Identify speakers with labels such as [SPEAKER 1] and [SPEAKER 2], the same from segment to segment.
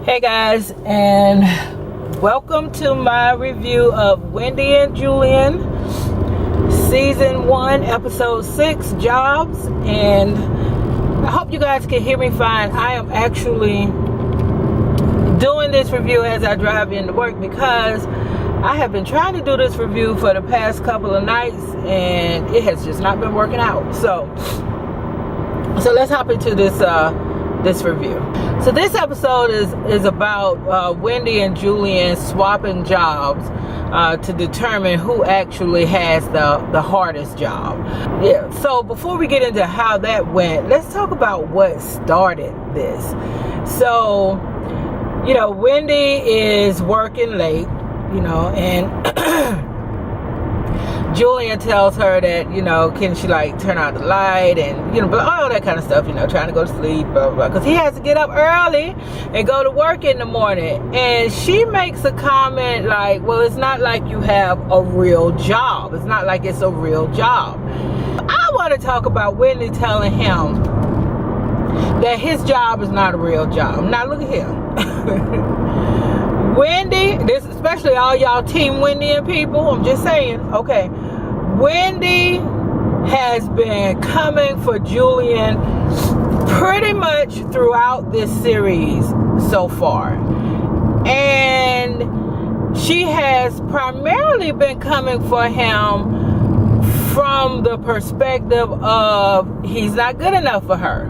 [SPEAKER 1] Hey guys, and welcome to my review of Wendy and Julian, Season 1, Episode 6, Jobs. And I hope you guys can hear me fine. I am actually doing this review as I drive into work because I have been trying to do this review for the past couple of nights and it has just not been working out. So let's hop into this review. So this episode is about Wendy and Julian swapping jobs to determine who actually has the hardest job. Yeah. So before we get into how that went, let's talk about what started this. So, Wendy is working late, and Julian tells her that, can she turn out the light and, all that kind of stuff, trying to go to sleep, blah, blah, blah. Because he has to get up early and go to work in the morning. And she makes a comment like, well, it's not like you have a real job. It's not like it's a real job. I want to talk about Wendy telling him that his job is not a real job. Now, look at him. Wendy, this especially all y'all Team Wendy and people, I'm just saying, okay, Wendy has been coming for Julian pretty much throughout this series so far. And she has primarily been coming for him from the perspective of he's not good enough for her.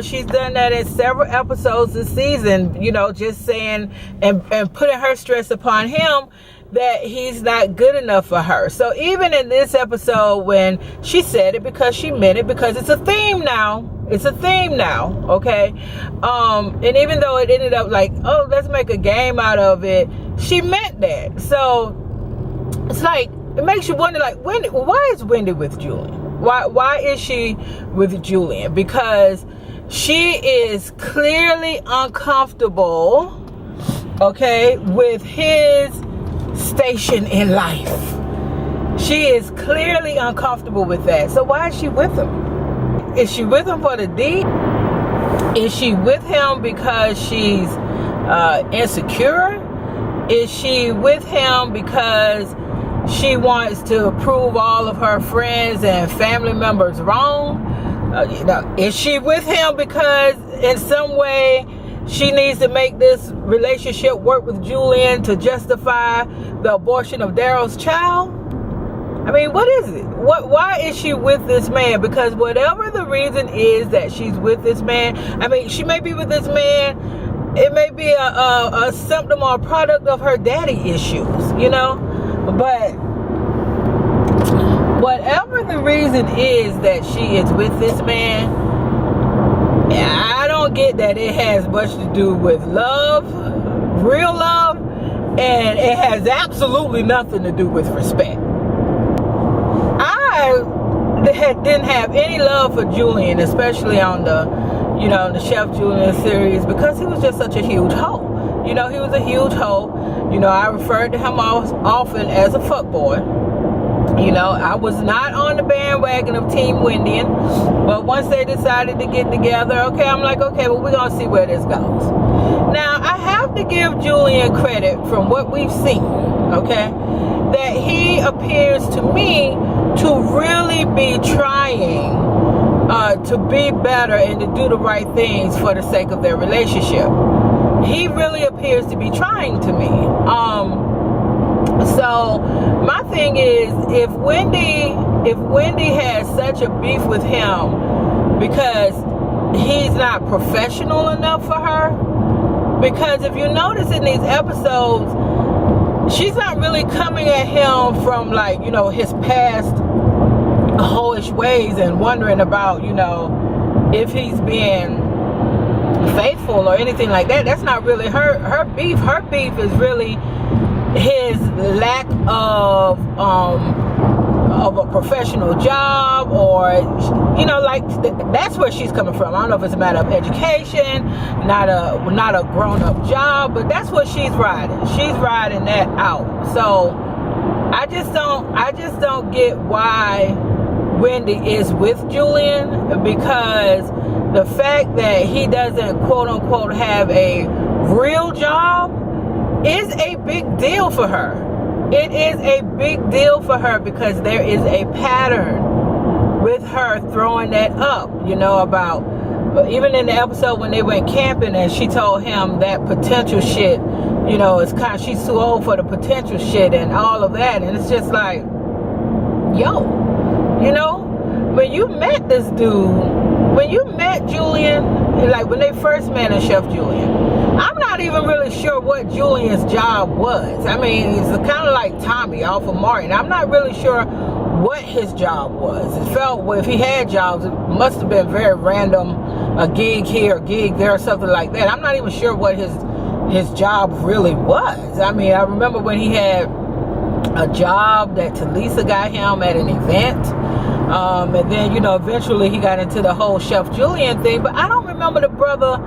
[SPEAKER 1] She's done that in several episodes this season, just saying and putting her stress upon him that he's not good enough for her. So even in this episode when she said it because she meant it, because it's a theme now, okay? And even though it ended up like, oh, let's make a game out of it, she meant that. So it's like, it makes you wonder, like, Wendy, why is Wendy with Julian? Why is she with Julian? Because she is clearly uncomfortable, okay, with his station in life. She is clearly uncomfortable with that. So why is she with him? Is she with him for the D? Is she with him because she's insecure? Is she with him because she wants to prove all of her friends and family members wrong? Is she with him because in some way she needs to make this relationship work with Julian to justify the abortion of Daryl's child? I mean, what is it? Why is she with this man? Because whatever the reason is that she's with this man, I mean, she may be with this man, it may be a symptom or a product of her daddy issues, but whatever the reason is that she is with this man, I don't get that it has much to do with love, real love, and it has absolutely nothing to do with respect. I didn't have any love for Julian, especially on the Chef Julian series, because he was just such a huge hoe. He was a huge hoe. I referred to him often as a fuckboy. I was not on the bandwagon of Team Wendy, but once they decided to get together, okay, I'm like, okay, well, we're going to see where this goes. Now, I have to give Julian credit from what we've seen, okay, that he appears to me to really be trying to be better and to do the right things for the sake of their relationship. He really appears to be trying to me. So my thing is, if Wendy has such a beef with him because he's not professional enough for her, because if you notice in these episodes, she's not really coming at him from his past hoish ways and wondering about, if he's being faithful or anything like that. That's not really her beef. Her beef is really his lack of a professional job, or that's where she's coming from. I don't know if it's a matter of education, not a grown-up job, but that's what she's riding. She's riding that out. So I just don't get why Wendy is with Julian, because the fact that he doesn't quote unquote have a real job is a big deal for her. It is a big deal for her because there is a pattern with her throwing that up, you know, about even in the episode when they went camping and she told him that potential shit, you know, it's kind of, she's too old for the potential shit and all of that. And it's just like, yo, you know, when you met this dude, when you met Julian, like when they first met in Chef Julian, I'm not even really sure what Julian's job was. I mean, it's kind of like Tommy off of Martin. I'm not really sure what his job was. It felt, well, if he had jobs, it must have been very random, a gig here, a gig there, or something like that. I'm not even sure what his job really was. I mean, I remember when he had a job that Talisa got him at an event. And then, you know, eventually he got into the whole Chef Julian thing. But I don't remember the brother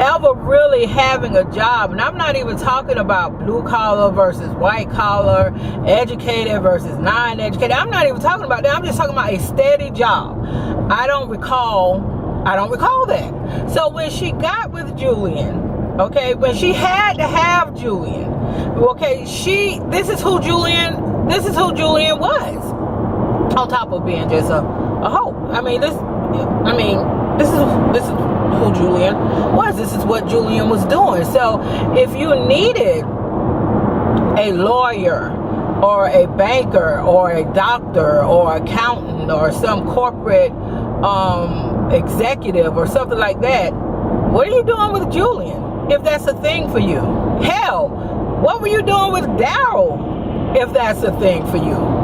[SPEAKER 1] ever really having a job. And I'm not even talking about blue collar versus white collar, educated versus non-educated. I'm not even talking about that. I'm just talking about a steady job. I don't recall that. So when she got with Julian, okay, when she had to have Julian, okay, this is who Julian was. On top of being just a hoe. This is who Julian was. This is what Julian was doing. So if you needed a lawyer or a banker or a doctor or accountant or some corporate executive or something like that, what are you doing with Julian if that's a thing for you? Hell, what were you doing with Daryl if that's a thing for you?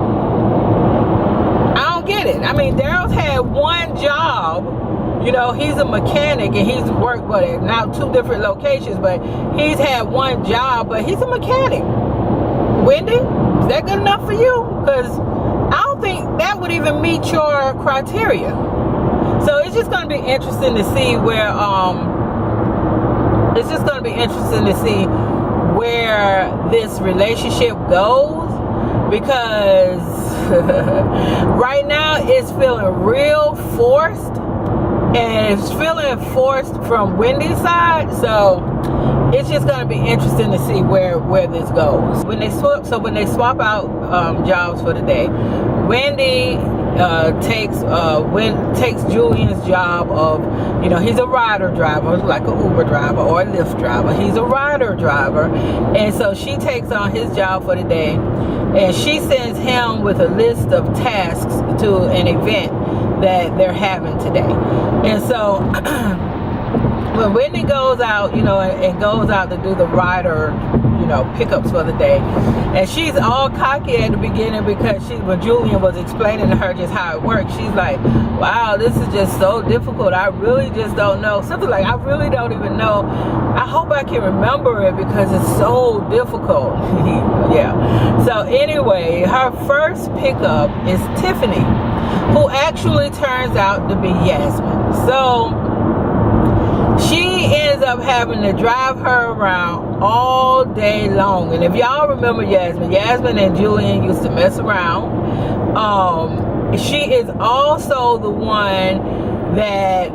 [SPEAKER 1] I don't get it. I mean, Daryl's had one job. You know, he's a mechanic and he's worked at now 2 different locations, but he's had one job, but he's a mechanic. Wendy, is that good enough for you? Because I don't think that would even meet your criteria. So it's just going to be interesting to see where this relationship goes, because right now it's feeling real forced, and it's feeling forced from Wendy's side. So it's just going to be interesting to see where this goes. When they swap out jobs for the day, Wendy takes Julian's job of, you know, he's a rider driver, like an Uber driver or a Lyft driver. He's a rider driver, and so she takes on his job for the day, and she sends him with a list of tasks to an event that they're having today. And so when Wendy goes out, you know, and goes out to do the rider, you know, pickups for the day, and she's all cocky at the beginning because when Julian was explaining to her just how it works, she's like, wow, this is just so difficult. I really just don't know. Something like, I really don't even know. I hope I can remember it because it's so difficult. Yeah. So anyway, her first pickup is Tiffany, who actually turns out to be Yasmin. So she ends up having to drive her around all day long. And if y'all remember Yasmin and Julian used to mess around. She is also the one that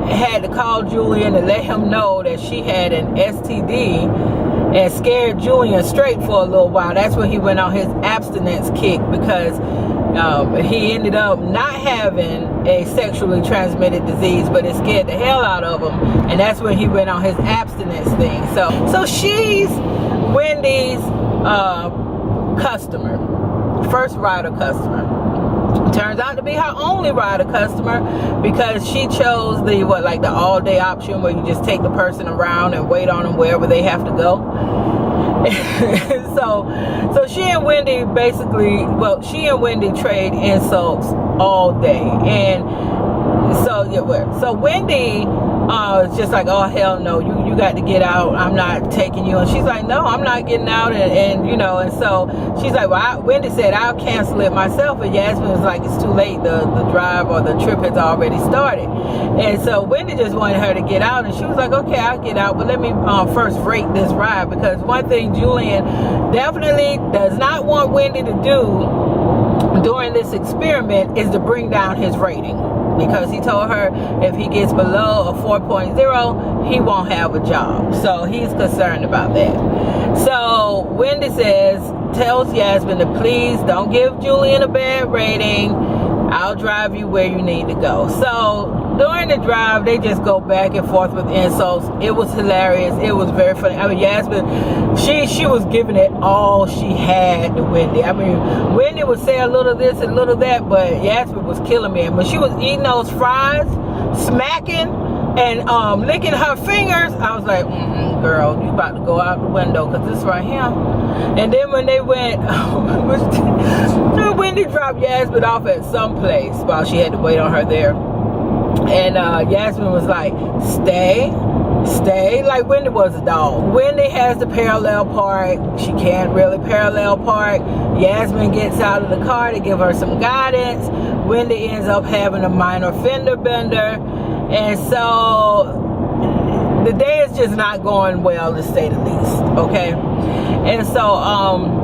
[SPEAKER 1] had to call Julian and let him know that she had an STD, and scared Julian straight for a little while. That's when he went on his abstinence kick, because he ended up not having a sexually transmitted disease, but it scared the hell out of him, and that's when he went on his abstinence thing. So she's Wendy's customer, first rider customer. Turns out to be her only rider customer, because she chose the all-day option, where you just take the person around and wait on them wherever they have to go. So she and Wendy trade insults all day. And so Wendy is just like, oh hell no, you got to get out, I'm not taking you. And she's like, no, I'm not getting out. And you know, and so she's like, well, Wendy said I'll cancel it myself. And Yasmin was like, it's too late, the drive or the trip has already started. And so Wendy just wanted her to get out, and she was like, okay, I'll get out, but let me first rate this ride, because one thing Julian definitely does not want Wendy to do during this experiment is to bring down his rating. because he told her if he gets below a 4.0, he won't have a job. So he's concerned about that. So Wendy tells Yasmin to please don't give Julian a bad rating. I'll drive you where you need to go. So during the drive, they just go back and forth with insults. It was hilarious. It was very funny. I mean, Yasmin, she was giving it all she had to Wendy. I mean, Wendy would say a little this and a little that, but Yasmin was killing me. And when she was eating those fries, smacking and licking her fingers, I was like, girl, you about to go out the window, because this right here. And then when they went, Wendy dropped Yasmin off at some place while she had to wait on her there. And Yasmin was like, stay, like Wendy was a dog. Wendy has to parallel park. She can't really parallel park. Yasmin gets out of the car to give her some guidance. Wendy ends up having a minor fender bender. And so the day is just not going well, to say the least, okay? And so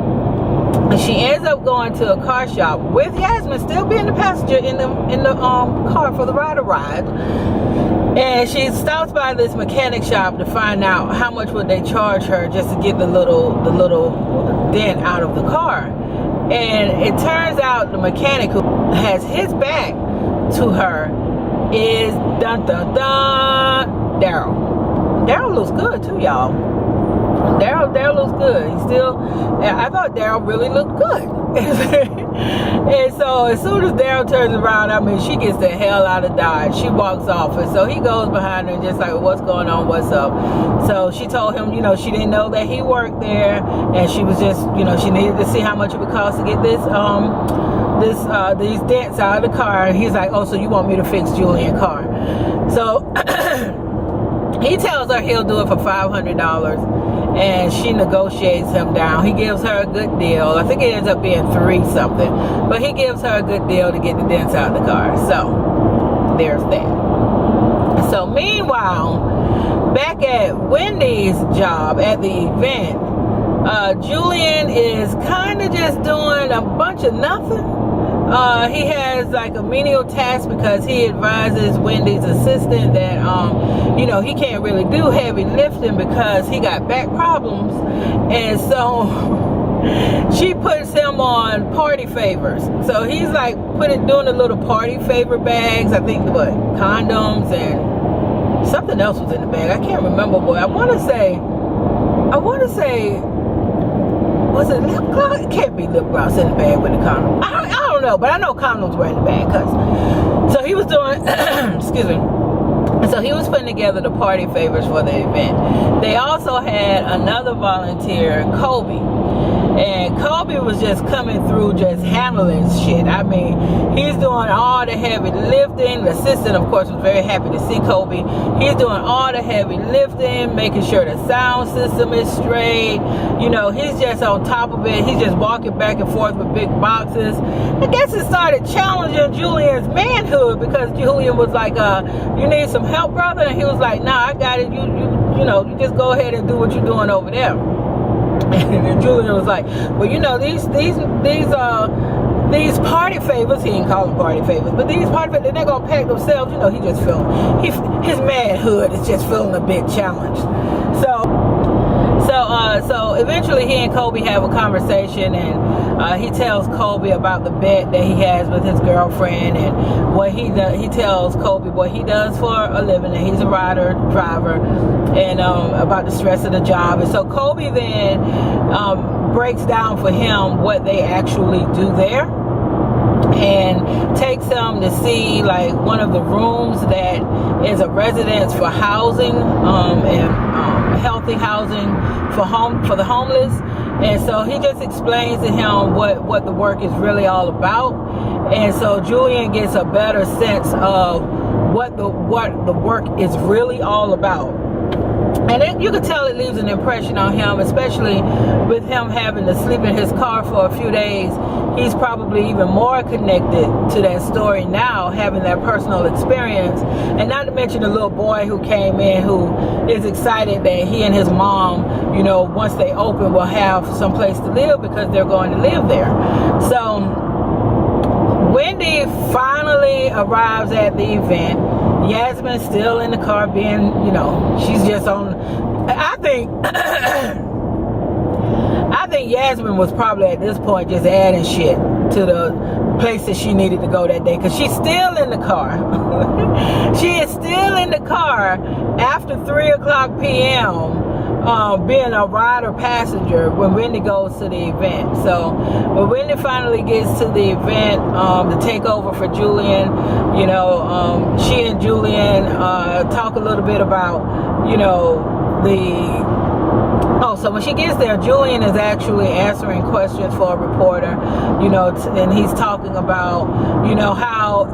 [SPEAKER 1] she ends up going to a car shop with Yasmin still being the passenger in the car for the ride. And she stops by this mechanic shop to find out how much would they charge her just to get the little dent out of the car. And it turns out the mechanic who has his back to her is Daryl looks good too, y'all. Daryl looks good. I thought Daryl really looked good. And so as soon as Daryl turns around, I mean, she gets the hell out of Dodge. She walks off. And so he goes behind her and just like, what's going on? What's up? So she told him, she didn't know that he worked there. And she was just, she needed to see how much it would cost to get these dents out of the car. And he's like, oh, so you want me to fix Julian's car? So he tells her he'll do it for $500, and she negotiates him down. He gives her a good deal. I think it ends up being $3 something, but he gives her a good deal to get the dents out of the car. So there's that. So meanwhile, back at Wendy's job at the event, Julian is kind of just doing a bunch of nothing. He has like a menial task because he advises Wendy's assistant that, he can't really do heavy lifting because he got back problems. And so she puts him on party favors. So he's like doing the little party favor bags. I think condoms and something else was in the bag. I can't remember, boy. I want to say, was it lip gloss? It can't be lip gloss in the bag with the condom. I don't know, but I know condoms were in the bag. So he was doing, excuse me. So he was putting together the party favors for the event. They also had another volunteer, Kobe. And Kobe was just coming through, just handling shit. I mean, he's doing all the heavy lifting. The assistant, of course, was very happy to see Kobe. He's doing all the heavy lifting, making sure the sound system is straight. He's just on top of it. He's just walking back and forth with big boxes. I guess it started challenging Julian's manhood, because Julian was like, you need some help, brother? And he was like, nah, I got it. You just go ahead and do what you're doing over there. And Julian was like, well, these party favors, he didn't call them party favors, but these party favors, they're not going to pack themselves. He just feeling, his manhood is just feeling a bit challenged. So eventually he and Kobe have a conversation, and he tells Kobe about the bet that he has with his girlfriend, and what he does. He tells Kobe what he does for a living, and he's a driver, and about the stress of the job. And so Kobe then breaks down for him what they actually do there, and takes him to see like one of the rooms that is a residence for housing and healthy housing for the homeless. And so he just explains to him what the work is really all about. And so Julian gets a better sense of what the work is really all about. And you can tell it leaves an impression on him, especially with him having to sleep in his car for a few days. He's probably even more connected to that story now, having that personal experience. And not to mention the little boy who came in, who is excited that he and his mom, once they open, will have some place to live because they're going to live there. So Wendy finally arrives at the event. Yasmin's still in the car being, she's just on. I think Yasmin was probably at this point just adding shit to the places she needed to go that day, because she's still in the car. She is still in the car after 3 o'clock p.m. Being a rider passenger when Wendy goes to the event. So when Wendy finally gets to the event to take over for Julian, she and Julian talk a little bit about, so when she gets there, Julian is actually answering questions for a reporter, and he's talking about, how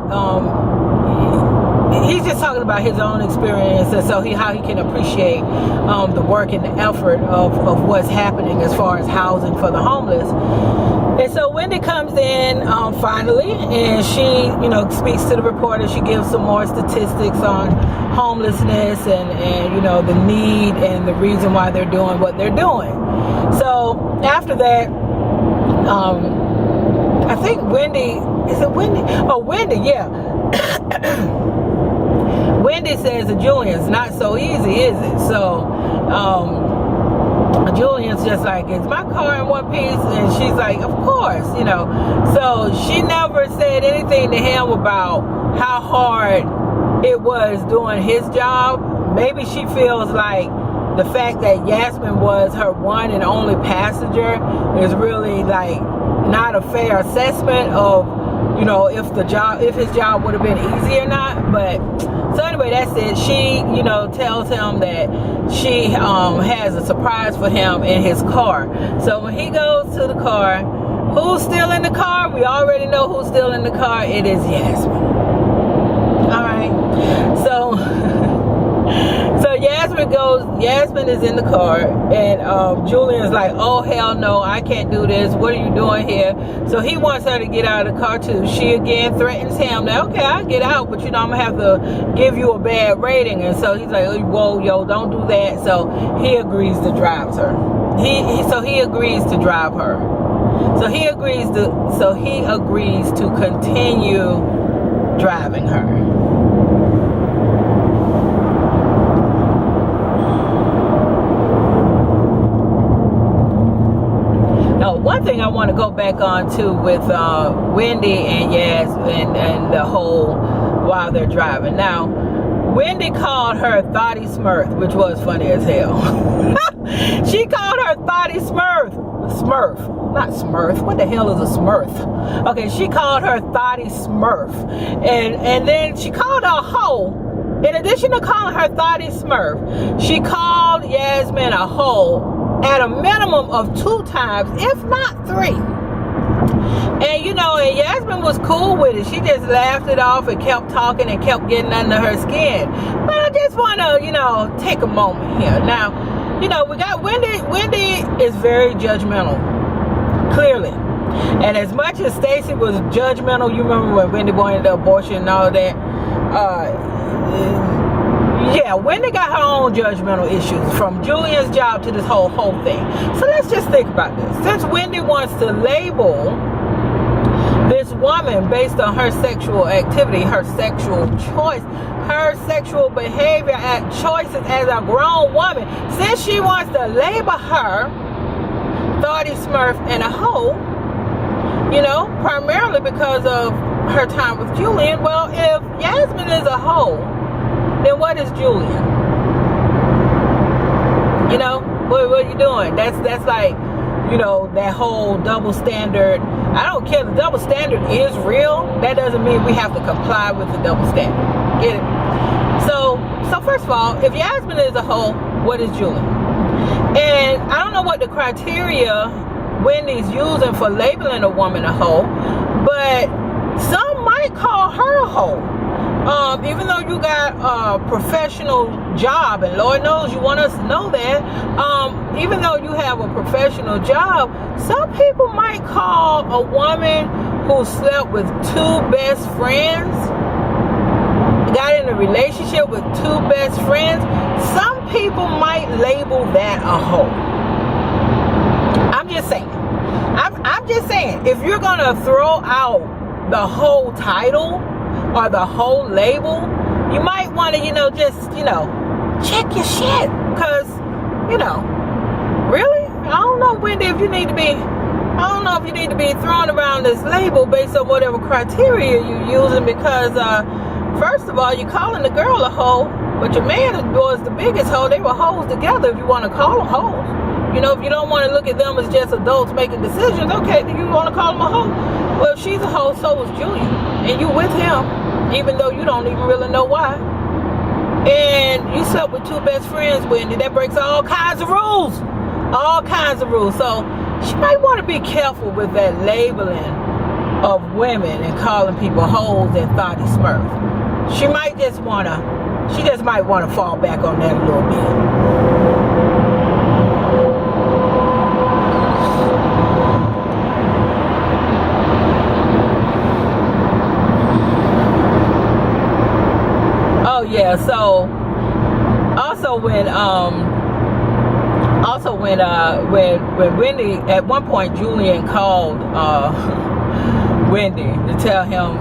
[SPEAKER 1] he's just talking about his own experience, and so how he can appreciate the work and the effort of what's happening as far as housing for the homeless. And so Wendy comes in finally, and she speaks to the reporter. She gives some more statistics on homelessness and the need and the reason why they're doing what they're doing. So after that, I think Wendy, is it Wendy? Oh, Wendy, yeah. Wendy says to Julian's, not so easy, is it? So Julian's just like, is my car in one piece? And she's like, of course, So she never said anything to him about how hard it was doing his job. Maybe she feels like the fact that Yasmin was her one and only passenger is really like not a fair assessment of if his job would have been easy or not. But so anyway, that's it. She tells him that she has a surprise for him in his car. So when he goes to the car, who's still in the car? We already know who's still in the car. It is Yasmin. All right. So Yasmin is in the car, and Julian's like, oh hell no, I can't do this, what are you doing here? So he wants her to get out of the car too. She again threatens him that, okay, I'll get out, but I'm gonna have to give you a bad rating. And so he's like, whoa, yo, don't do that. So he agrees to drive her. He agrees to drive her. So he agrees to continue driving her. One thing I want to go back on to with Wendy and Yas and the whole while they're driving. Now, Wendy called her Thotty Smurf, which was funny as hell. She called her Thotty Smurf, not Smurf. What the hell is a Smurf? Okay, she called her Thotty Smurf, and then she called her a hoe. In addition to calling her Thotty Smurf, she called Yasmin a hoe at a minimum of 2 times, if not 3. And and Yasmin was cool with it. She just laughed it off and kept talking and kept getting under her skin. But I just want to, take a moment here. Now, we got Wendy. Wendy is very judgmental, clearly. And as much as Stacy was judgmental, you remember when Wendy wanted the abortion and all that, yeah, Wendy got her own judgmental issues, from Julian's job to this whole thing. So let's just think about this. Since Wendy wants to label this woman based on her sexual activity, her sexual choice, her sexual behavior and choices as a grown woman, since she wants to label her Thotty Smurf and a hoe, primarily because of her time with Julian. Well, if Yasmin is a hoe, then what is Julian? What are you doing? That's like, that whole double standard. I don't care. The double standard is real. That doesn't mean we have to comply with the double standard. Get it? So first of all, if Yasmin is a hoe, what is Julian? And I don't know what the criteria Wendy's using for labeling a woman a hoe, but some might call her a hoe. Even though you got a professional job, and Lord knows you want us to know that, even though you have a professional job, some people might call a woman who slept with 2 best friends, got in a relationship with 2 best friends, some people might label that a hoe. I'm just saying, if you're gonna throw out the whole title or the whole label, you might want to, just, check your shit. Because, really? I don't know, Wendy, if you need to be throwing around this label based on whatever criteria you're using, because first of all, you're calling the girl a hoe, but your man was the biggest hoe. They were hoes together, if you want to call them hoes. If you don't want to look at them as just adults making decisions, okay, do you want to call them a hoe? Well, if she's a hoe, so was Julian. And you with him, even though you don't even really know why. And you slept with two best friends, Wendy. That breaks all kinds of rules. All kinds of rules. So she might want to be careful with that labeling of women and calling people hoes and thotty smurf. She just might want to fall back on that a little bit. Oh yeah, so also when Wendy, at one point Julian called Wendy to tell him,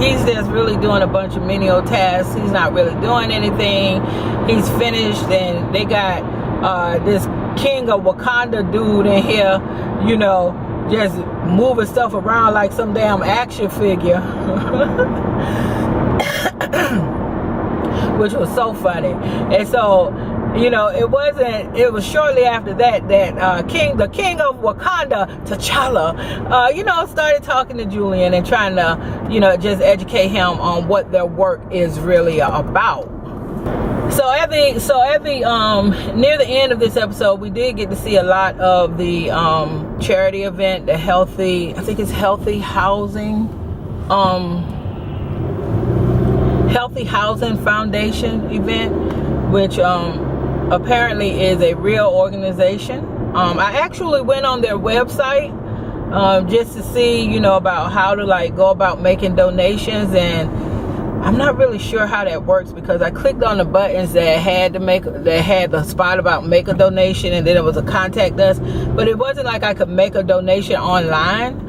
[SPEAKER 1] he's just really doing a bunch of menial tasks. He's not really doing anything. He's finished, and they got this king of Wakanda dude in here, just moving stuff around like some damn action figure. Which was so funny. And so, it was shortly after that the king of Wakanda, T'Challa, started talking to Julian and trying to, just educate him on what their work is really about. So at the near the end of this episode, we did get to see a lot of the charity event, the Healthy Housing Foundation event, which apparently is a real organization. I actually went on their website just to see, about how to go about making donations, and I'm not really sure how that works, because I clicked on the buttons that had the spot about make a donation, and then it was a contact us, but it wasn't like I could make a donation online.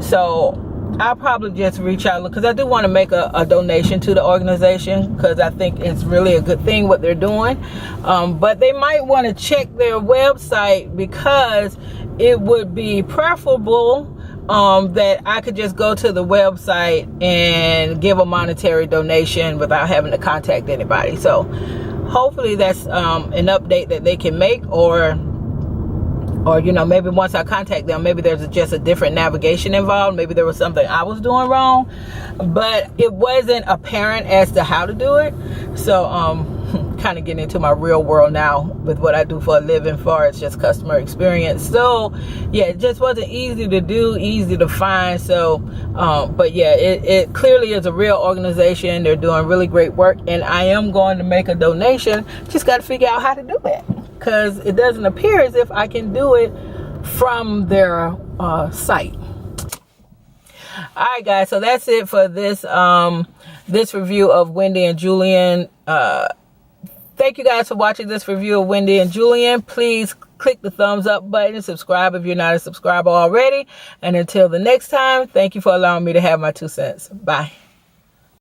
[SPEAKER 1] So I'll probably just reach out, because I do want to make a donation to the organization, because I think it's really a good thing what they're doing. But they might want to check their website, because it would be preferable that I could just go to the website and give a monetary donation without having to contact anybody. So hopefully that's an update that they can make, or maybe once I contact them, maybe there's just a different navigation involved. Maybe there was something I was doing wrong, but it wasn't apparent as to how to do it. So kind of getting into my real world now with what I do for a living, for it's just customer experience. So yeah, it just wasn't easy to do, easy to find. So but yeah, it clearly is a real organization. They're doing really great work, and I am going to make a donation. Just got to figure out how to do that, because it doesn't appear as if I can do it from their site. All right, guys, so that's it for this this review of Wendy and Julian. Thank you guys for watching this review of Wendy and Julian. Please click the thumbs up button, subscribe if you're not a subscriber already, and until the next time, thank you for allowing me to have my 2 cents. Bye.